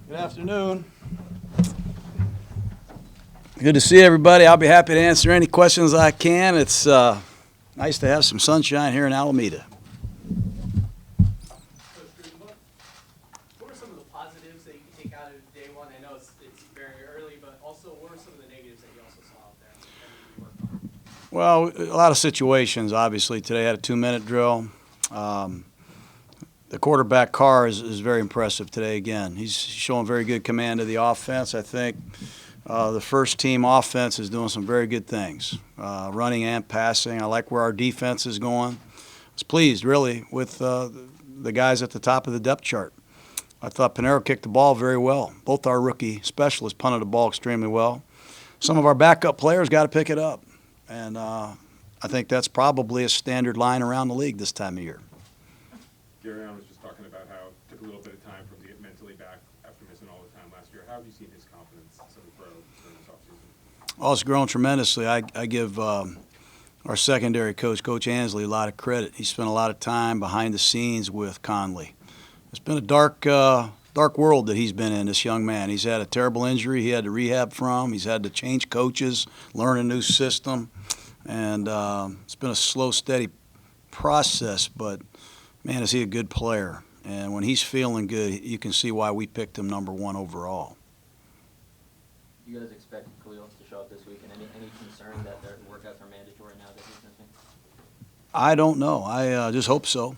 Good afternoon. Good to see everybody. I'll be happy to answer any questions I can. It's nice to have some sunshine here in Alameda. What were some of the positives that you can take out of day one? I know it's very early, but also what were some of the negatives that you also saw out there that you worked on? Well, a lot of situations, obviously. Today had a 2-minute drill. The quarterback, Carr, is very impressive today again. He's showing very good command of the offense. I think the first team offense is doing some very good things, running and passing. I like where our defense is going. I was pleased, really, with the guys at the top of the depth chart. I thought Pinero kicked the ball very well. Both our rookie specialists punted the ball extremely well. Some of our backup players got to pick it up. And I think that's probably a standard line around the league this time of year. Gary, I was just talking about how it took a little bit of time for him to get mentally back after missing all the time last year. How have you seen his confidence grow during this offseason? Oh, it's grown tremendously. I give our secondary coach, Coach Ansley, a lot of credit. He spent a lot of time behind the scenes with Conley. It's been a dark world that he's been in, this young man. He's had a terrible injury he had to rehab from. He's had to change coaches, learn a new system. And it's been a slow, steady process, but man, is he a good player. And when he's feeling good, you can see why we picked him number 1 overall. You guys expect Khalil to show up this week, and any concern that their workouts are mandatory now that he's missing? I don't know. I just hope so.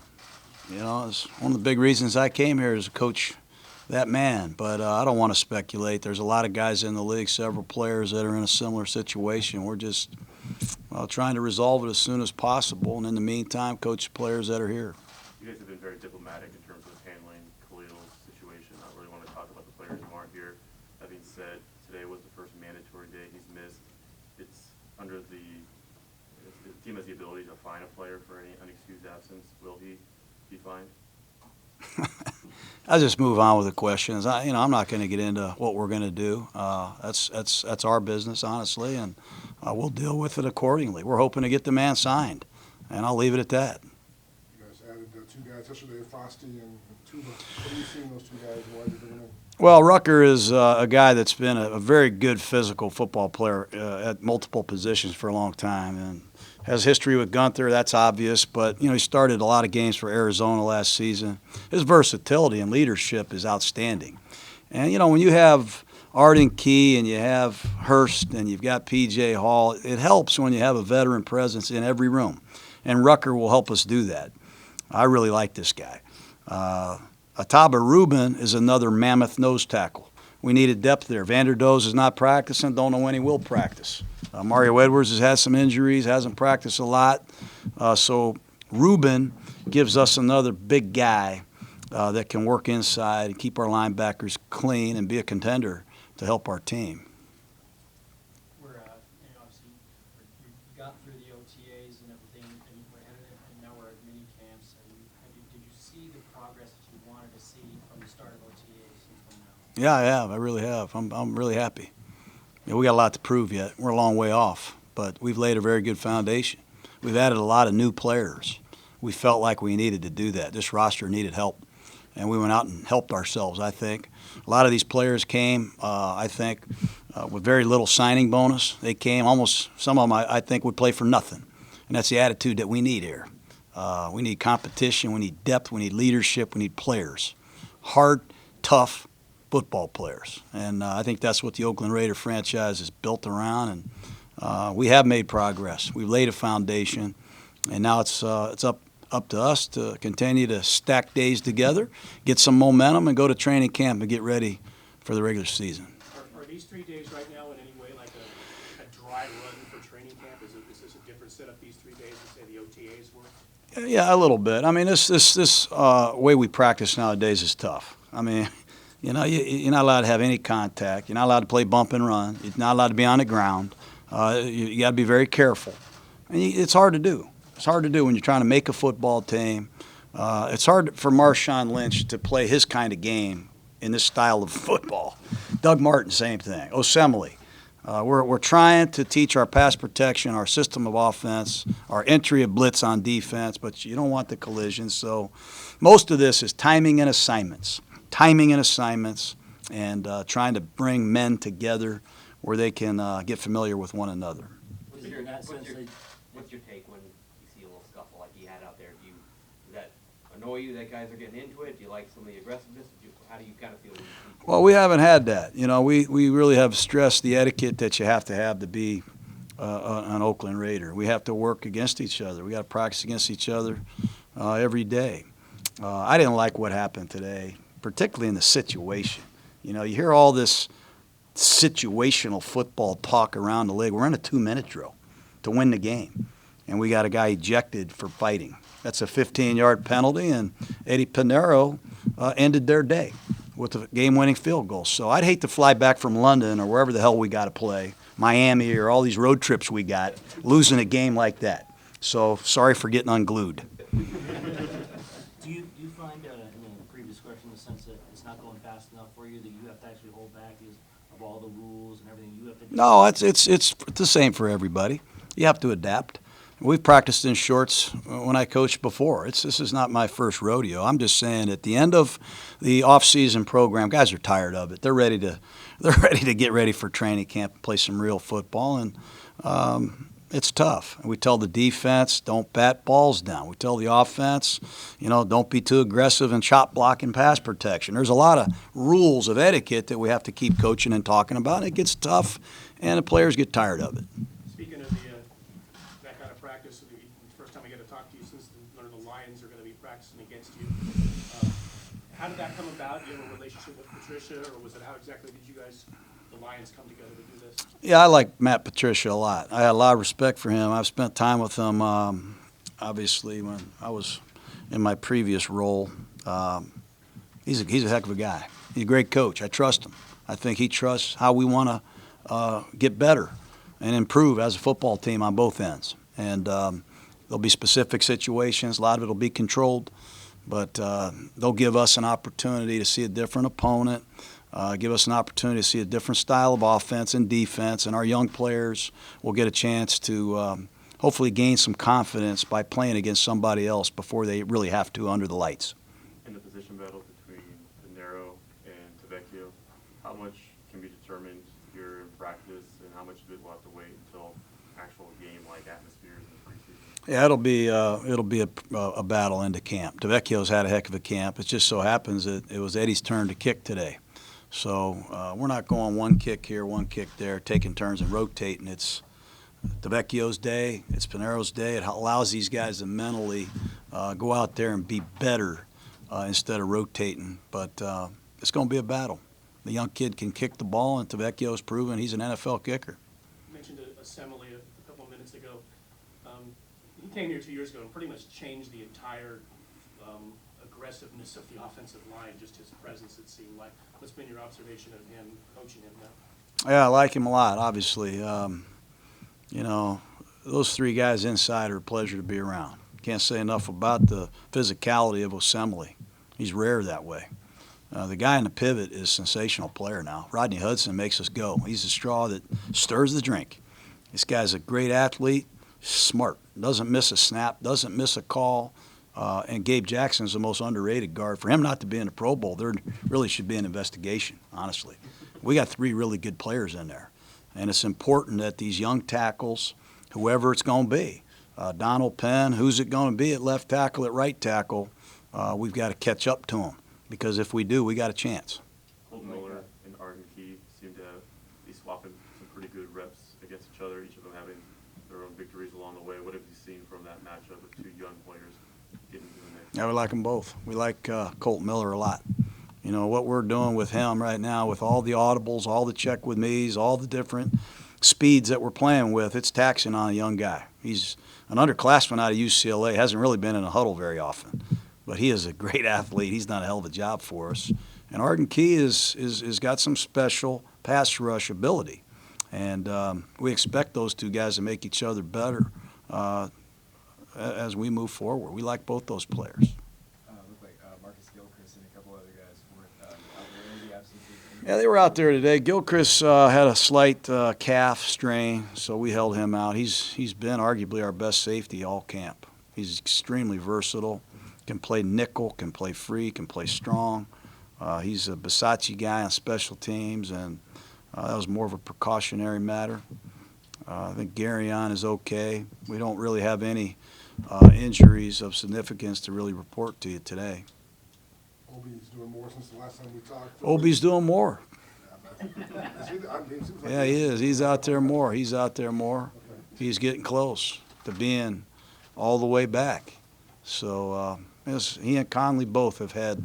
You know, it's one of the big reasons I came here is to coach that man. But I don't want to speculate. There's a lot of guys in the league, several players that are in a similar situation. We're just trying to resolve it as soon as possible, and in the meantime, coach the players that are here. You guys have been very diplomatic in terms of handling Khalil's situation. I don't really want to talk about the players who aren't here. That being said, today was the first mandatory day he's missed. It's under the team has the ability to fine a player for any unexcused absence. Will he be fined? I'll just move on with the questions. I'm not going to get into what we're going to do. That's our business, honestly, and we'll deal with it accordingly. We're hoping to get the man signed, and I'll leave it at that. Added 2 guys yesterday, Frosty and Tuba. What are you seeing those 2 guys? Why are they bringing in? Well, Rucker is a guy that's been a very good physical football player at multiple positions for a long time and has history with Gunther. That's obvious, but he started a lot of games for Arizona last season. His versatility and leadership is outstanding. And when you have Arden Key and you have Hurst and you've got P.J. Hall, it helps when you have a veteran presence in every room. And Rucker will help us do that. I really like this guy. Ataba Rubin is another mammoth nose tackle. We needed depth there. Vanderdoes is not practicing, don't know when he will practice. Mario Edwards has had some injuries, hasn't practiced a lot. So Rubin gives us another big guy that can work inside and keep our linebackers clean and be a contender to help our team. Obviously you got through the OTAs and everything, and we're headed and now we're at mini camps. Did you see the progress that you wanted to see from the start of OTAs until now? Yeah, I have. I really have. I'm really happy. We got a lot to prove yet. We're a long way off, but we've laid a very good foundation. We've added a lot of new players. We felt like we needed to do that. This roster needed help, and we went out and helped ourselves, I think. A lot of these players came, I think, with very little signing bonus. They came almost, some of them I think would play for nothing, and that's the attitude that we need here. We need competition, we need depth, we need leadership, we need players. Hard, tough football players. And I think that's what the Oakland Raider franchise is built around. And we have made progress. We've laid a foundation, and now it's up to us to continue to stack days together, get some momentum, and go to training camp and get ready for the regular season. Are these 3 days right now in any way like a dry run for training camp? Is this a different setup these 3 days than, say, the OTAs were? Yeah, a little bit. I mean, this way we practice nowadays is tough. I mean, you're not allowed to have any contact. You're not allowed to play bump and run. You're not allowed to be on the ground. You got to be very careful. And it's hard to do. It's hard to do when you're trying to make a football team. It's hard for Marshawn Lynch to play his kind of game in this style of football. Doug Martin, same thing. Osemele. We're trying to teach our pass protection, our system of offense, our entry of blitz on defense, but you don't want the collisions. So most of this is timing and assignments. and trying to bring men together where they can get familiar with one another. What's your take when you see a little scuffle like he had out there? Does that annoy you that guys are getting into it? Do you like some of the aggressiveness? How do you kind of feel when you see? Well, we haven't had that. You know, we really have stressed the etiquette that you have to be an Oakland Raider. We have to work against each other. We got to practice against each other every day. I didn't like what happened today, particularly in the situation. You know, you hear all this situational football talk around the league. We're in a 2-minute drill to win the game, and we got a guy ejected for fighting. That's a 15-yard penalty, and Eddie Pinheiro ended their day with a game-winning field goal. So I'd hate to fly back from London or wherever the hell we got to play, Miami or all these road trips we got, losing a game like that. So sorry for getting unglued. Do you find, in the previous question, the sense that it's not going fast enough for you, that you have to actually hold back of all the rules and everything you have to do? No, it's the same for everybody. You have to adapt. We've practiced in shorts when I coached before. This is not my first rodeo. I'm just saying at the end of the off-season program, guys are tired of it. They're ready to get ready for training camp and play some real football, and it's tough. We tell the defense, don't bat balls down. We tell the offense, don't be too aggressive in chop block and pass protection. There's a lot of rules of etiquette that we have to keep coaching and talking about. It gets tough, and the players get tired of it. Speaking of that kind of practice, the first time I get to talk to you since none of the Lions are going to be practicing against you. How did that come about? Do you have a relationship with Patricia, or was it how exactly did you guys, the Lions, come together to do this? Yeah, I like Matt Patricia a lot. I had a lot of respect for him. I've spent time with him, obviously, when I was in my previous role. He's a heck of a guy. He's a great coach. I trust him. I think he trusts how we want to get better and improve as a football team on both ends. And there'll be specific situations. A lot of it will be controlled. But they'll give us an opportunity to see a different opponent, give us an opportunity to see a different style of offense and defense, and our young players will get a chance to hopefully gain some confidence by playing against somebody else before they really have to under the lights. In the position battle between Pinheiro and Tavecchio, how much can be determined here in practice, and how much of it will have to wait until actual game-like atmospheres in the preseason? Yeah, it'll be a battle into camp. Tavecchio's had a heck of a camp. It just so happens that it was Eddie's turn to kick today. So we're not going one kick here, one kick there, taking turns and rotating. It's Tavecchio's day. It's Pinheiro's day. It allows these guys to mentally go out there and be better instead of rotating. But it's going to be a battle. The young kid can kick the ball, and Tavecchio's proven he's an NFL kicker. You mentioned assembly a couple of minutes ago. He came here 2 years ago and pretty much changed the entire aggressiveness of the offensive line, just his presence, it seemed like. What's been your observation of him, coaching him now? Yeah, I like him a lot, obviously. Those three guys inside are a pleasure to be around. Can't say enough about the physicality of Assembly. He's rare that way. The guy in the pivot is a sensational player now. Rodney Hudson makes us go. He's the straw that stirs the drink. This guy's a great athlete, smart, doesn't miss a snap, doesn't miss a call. And Gabe Jackson's the most underrated guard. For him not to be in the Pro Bowl, there really should be an investigation, honestly. We got three really good players in there. And it's important that these young tackles, whoever it's going to be, Donald Penn, who's it going to be at left tackle, at right tackle, we've got to catch up to them. Because if we do, we got a chance. Colton Miller and Arden Key seem to be swapping some pretty good reps against each other, each of them having their own victories along the way. What have you seen from that matchup of two young players getting to the mix? Yeah, we like them both. We like Colton Miller a lot. What we're doing with him right now, with all the audibles, all the check with me's, all the different speeds that we're playing with, it's taxing on a young guy. He's an underclassman out of UCLA, hasn't really been in a huddle very often. But he is a great athlete. He's done a hell of a job for us. And Arden Key is got some special pass rush ability. And we expect those two guys to make each other better as we move forward. We like both those players. Looked like Marcus Gilchrist and a couple other guys weren't out there. Any absences? Yeah, they were out there today. Gilchrist had a slight calf strain, so we held him out. He's been arguably our best safety all camp. He's extremely versatile. Can play nickel, can play free, can play strong. He's a Bisacci guy on special teams, and that was more of a precautionary matter. I think Garyon is okay. We don't really have any injuries of significance to really report to you today. Obi's doing more since the last time we talked. Obi's doing more. Is he? I mean, it seems like Yeah, he is. He's out there more. He's out there more. Okay. He's getting close to being all the way back. So he and Conley both have had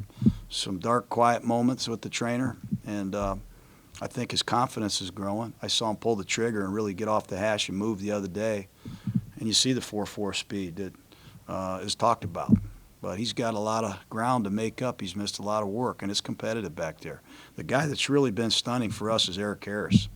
some dark, quiet moments with the trainer, and I think his confidence is growing. I saw him pull the trigger and really get off the hash and move the other day, and you see the 4.4 speed that is talked about. But he's got a lot of ground to make up. He's missed a lot of work, and it's competitive back there. The guy that's really been stunning for us is Eric Harris.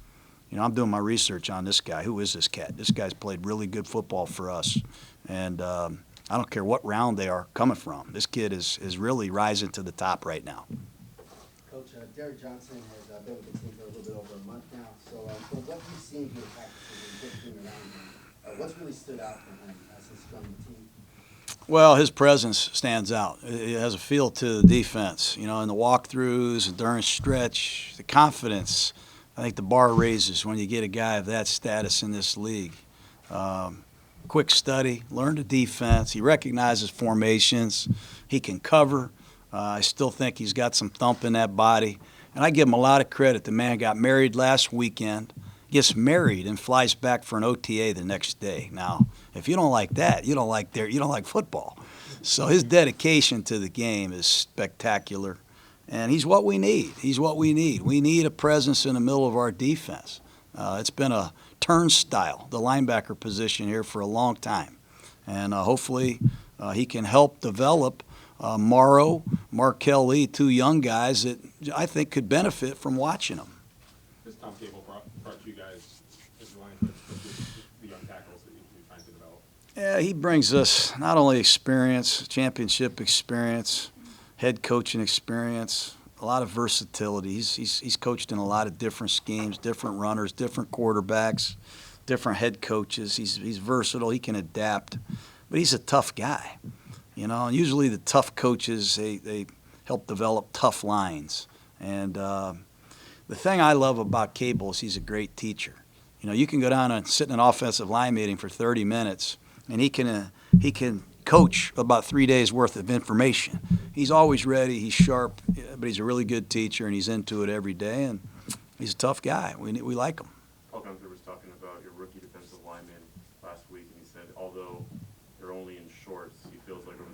You know, I'm doing my research on this guy. Who is this cat? This guy's played really good football for us, and I don't care what round they are coming from. This kid is really rising to the top right now. Coach, Derek Johnson has been with the team for a little bit over a month now. So from what you've seen through the practices and good team around him, what's really stood out for him since joining the team? Well, his presence stands out. It has a feel to the defense. You know, in the walkthroughs, during stretch, the confidence. I think the bar raises when you get a guy of that status in this league. Quick study, learn the defense. He recognizes formations. He can cover. I still think he's got some thump in that body. And I give him a lot of credit. The man got married last weekend, gets married, and flies back for an OTA the next day. Now, if you don't like that, you don't like football. So his dedication to the game is spectacular. And he's what we need. He's what we need. We need a presence in the middle of our defense. It's been a turnstile, the linebacker position here, for a long time. And hopefully he can help develop Morrow, Markel Lee, two young guys that I think could benefit from watching them. This Tom Cable brought you guys as the line coach, the young tackles that you're trying to develop. Yeah, he brings us not only experience, championship experience, head coaching experience, a lot of versatility. He's coached in a lot of different schemes, different runners, different quarterbacks, different head coaches. He's versatile. He can adapt, but he's a tough guy, you know. And usually the tough coaches they help develop tough lines. And the thing I love about Cable is he's a great teacher. You know, you can go down and sit in an offensive line meeting for 30 minutes, and he can coach about 3 days worth of information. He's always ready. He's sharp, but he's a really good teacher, and he's into it every day. And he's a tough guy. We like him. Paul Gunther was talking about your rookie defensive lineman last week, and he said although they're only in shorts, he feels like over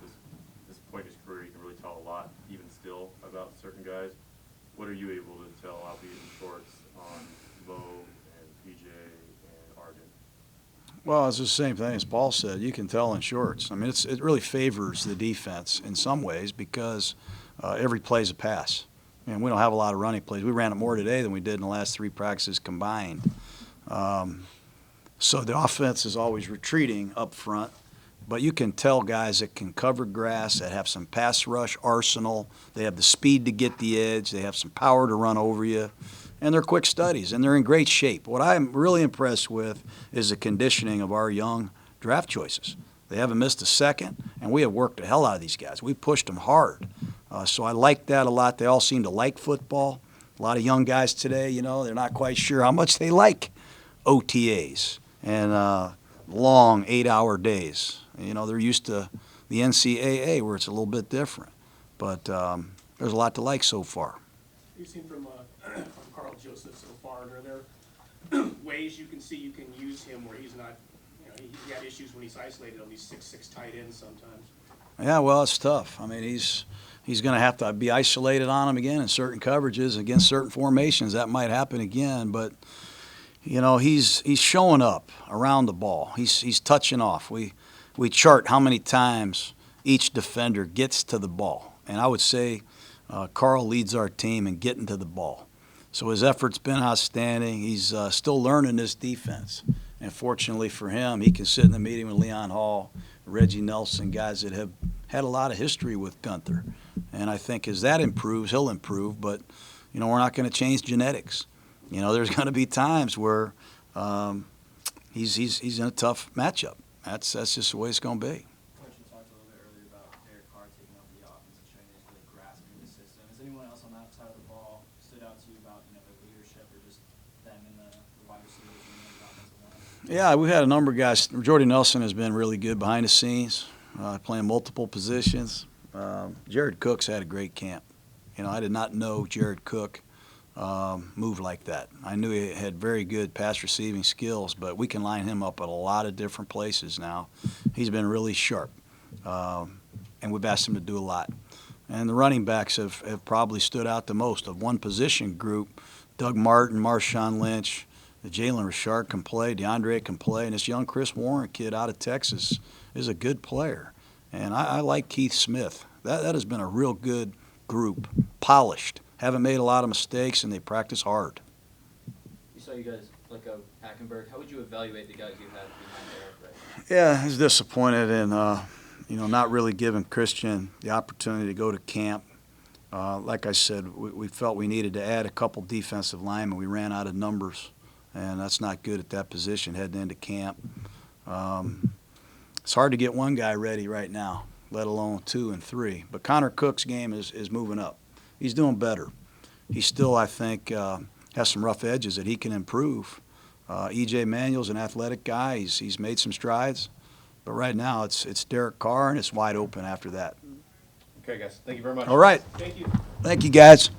this point in his career, he can really tell a lot, even still, about certain guys. What are you able to tell, albeit in shorts, on Mo and PJ and Arden? Well, it's the same thing as Paul said. You can tell in shorts. I mean, it really favors the defense in some ways because every play is a pass. And we don't have a lot of running plays. We ran it more today than we did in the last 3 practices combined. So the offense is always retreating up front. But you can tell guys that can cover grass, that have some pass rush arsenal. They have the speed to get the edge. They have some power to run over you. And they're quick studies, and they're in great shape. What I'm really impressed with is the conditioning of our young draft choices. They haven't missed a second, and we have worked the hell out of these guys. We pushed them hard. So I like that a lot. They all seem to like football. A lot of young guys today, you know, they're not quite sure how much they like OTAs and long 8-hour days. You know, they're used to the NCAA where it's a little bit different. But there's a lot to like so far. You've seen from Carl Joseph so far, are there ways you can see you can use him where he's not, you know, he had issues when he's isolated on these 6'6" tight ends sometimes? Yeah, well, it's tough. I mean, he's going to have to be isolated on him again in certain coverages against certain formations. That might happen again, but you know, he's showing up around the ball. He's touching off. We chart how many times each defender gets to the ball, and I would say Carl leads our team in getting to the ball. So his effort's been outstanding. He's still learning this defense. And fortunately for him, he can sit in the meeting with Leon Hall, Reggie Nelson, guys that have had a lot of history with Gunther. And I think as that improves, he'll improve. But, you know, we're not going to change genetics. You know, there's going to be times where he's in a tough matchup. That's just the way it's going to be. Coach, you talked a little bit earlier about Derek Carr taking over the offense and trying to really grasping the system. Is anyone else on that leadership, or just them and the wide receivers and the offensive line? Yeah, we've had a number of guys. Jordy Nelson has been really good behind the scenes, playing multiple positions. Jared Cook's had a great camp. You know, I did not know Jared Cook moved like that. I knew he had very good pass receiving skills, but we can line him up at a lot of different places now. He's been really sharp, and we've asked him to do a lot. And the running backs have probably stood out the most. Of one position group, Doug Martin, Marshawn Lynch, Jalen Richard can play, DeAndre can play, and this young Chris Warren kid out of Texas is a good player. And I like Keith Smith. That has been a real good group, polished, haven't made a lot of mistakes, and they practice hard. You saw you guys like Hackenberg. How would you evaluate the guys you had behind Eric right now? Yeah, I was disappointed in not really giving Christian the opportunity to go to camp. Like I said, we felt we needed to add a couple defensive linemen. We ran out of numbers, and that's not good at that position heading into camp. It's hard to get one guy ready right now, let alone 2 and 3. But Connor Cook's game is moving up. He's doing better. He still, I think, has some rough edges that he can improve. E.J. Manuel's an athletic guy. He's made some strides. But right now it's Derek Carr, and it's wide open after that. Okay, guys, thank you very much. All right. Thank you. Thank you, guys.